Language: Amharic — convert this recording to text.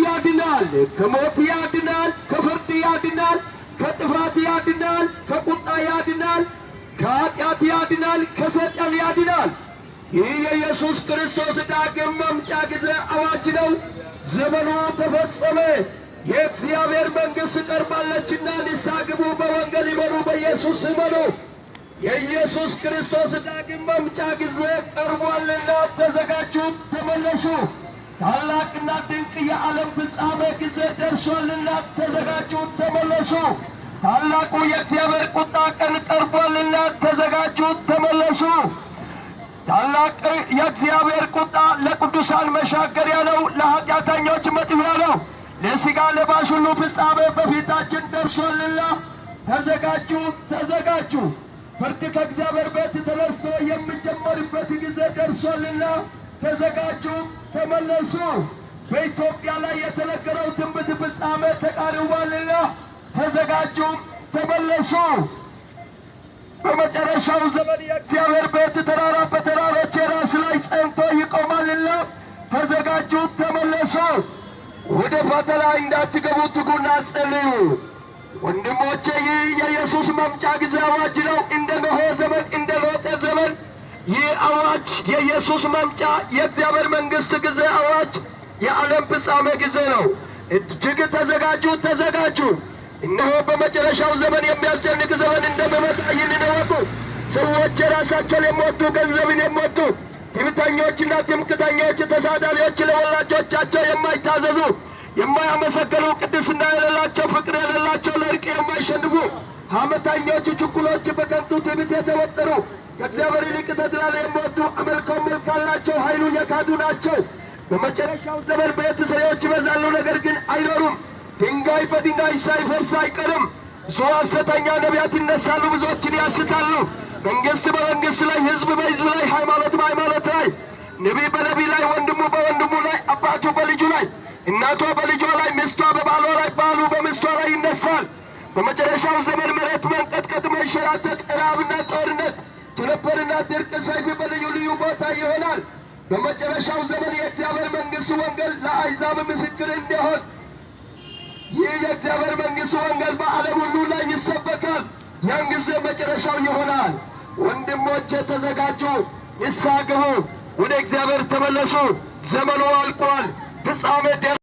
ያድናል ከሞት ያድናል ከፍርድ ያድናል ከጥፋት ያድናል ከቁጣ ያድናል ከኃጢአት ያድናል ከሰይጣን ያድናል። ይህ የኢየሱስ ክርስቶስ ዳግም መምጫ ጊዜ አዋጅ ነው። ዘመኑ ተፈጸመ። የእግዚአብሔር መንግሥት ቀርባለችና ንስሐ ግቡ፣ በወንጌል ይመኑ፣ በኢየሱስ ይመኑ። የኢየሱስ ክርስቶስ ዳግም መምጫ ጊዜ ቀርቧልና ተዘጋጁ፣ ተመለሱ። ታላቅና ድንቅ የዓለም ፍጻሜ ጊዜ ደርሷልና ተዘጋጁ፣ ተመለሱ። ታላቁ የእግዚአብሔር ቁጣ ቀን ቀርቧልና ተዘጋጁ፣ ተመለሱ። ታላቅ የእግዚአብሔር ቁጣ ለቅዱሳን መሻገሪያ ነው፣ ለኃጢአተኞች መጥፊያ ነው። ለሥጋ ለባሽ ሁሉ ፍጻሜ በፊታችን ደርሷልና ተዘጋጁ፣ ተዘጋጁ። ፍርድ ከእግዚአብሔር ቤት ተነስቶ የሚጀመርበት ጊዜ ደርሷልና ተዘጋጁ፣ ተመለሱ። በኢትዮጵያ ላይ የተነገረው ትንቢት ፍጻሜ ተቃርቧልና ተዘጋጁ፣ ተመለሱ። በመጨረሻው ዘመን የእግዚአብሔር ቤት ተራራ በተራሮች ራስ ላይ ጸንቶ ይቆማልና ተዘጋጁ፣ ተመለሱ። ወደ ፈተና እንዳትገቡ ትጉና ጸልዩ። ወንድሞቼ ይህ የኢየሱስ መምጫ ጊዜ አዋጅ ነው። እንደ ኖኅ ዘመን እንደ ሎጥ ዘመን ይህ አዋጅ የኢየሱስ መምጫ የእግዚአብሔር መንግሥት ጊዜ አዋጅ የዓለም ፍጻሜ ጊዜ ነው። እጅግ ተዘጋጁ፣ ተዘጋጁ። እነሆ በመጨረሻው ዘመን የሚያስጨንቅ ዘመን እንደሚመጣ ይህንን እወቁ። ሰዎች የራሳቸውን የሚወዱ ገንዘብን የሚወዱ ትዕቢተኞችና ትምክህተኞች፣ ተሳዳቢዎች፣ ለወላጆቻቸው የማይታዘዙ የማያመሰግኑ፣ ቅድስና የሌላቸው፣ ፍቅር የሌላቸው፣ ለእርቅ የማይሸንፉ ሐሜተኞች፣ ችኩሎች፣ በከንቱ ትዕቢት የተወጠሩ ከእግዚአብሔር ይልቅ ተድላን የሚወዱ አመልከው መልክ አላቸው፣ ኃይሉን የካዱ ናቸው። በመጨረሻው ዘመን ቤት ሰሪዎች ይበዛሉ፣ ነገር ግን አይኖሩም። ድንጋይ በድንጋይ ሳይፈርስ አይቀርም። ብዙ ሐሰተኛ ነቢያት ይነሳሉ፣ ብዙዎችን ያስታሉ። መንግሥት በመንግሥት ላይ፣ ሕዝብ በሕዝብ ላይ፣ ሃይማኖት በሃይማኖት ላይ፣ ነቢይ በነቢይ ላይ፣ ወንድሙ በወንድሙ ላይ፣ አባቱ በልጁ ላይ፣ እናቷ በልጇ ላይ፣ ሚስቷ በባሏ ላይ፣ ባሉ በሚስቷ ላይ ይነሳል። በመጨረሻው ዘመን መሬት መንቀጥቀጥ፣ መንሸራተት፣ ራብና ጦርነት፣ ቸነፈርና ድርቅ፣ ሰይፍ በልዩ ልዩ ቦታ ይሆናል። በመጨረሻው ዘመን የእግዚአብሔር መንግሥት ወንጌል ለአሕዛብ ምስክር እንዲሆን ይህ የእግዚአብሔር መንግሥት ወንጌል በዓለም ሁሉ ላይ ይሰበካል። ያን ጊዜ መጨረሻው ይሆናል። ወንድሞቼ ተዘጋጁ፣ ንስሐ ግቡ፣ ወደ እግዚአብሔር ተመለሱ። ዘመኑ አልቋል፣ ፍጻሜ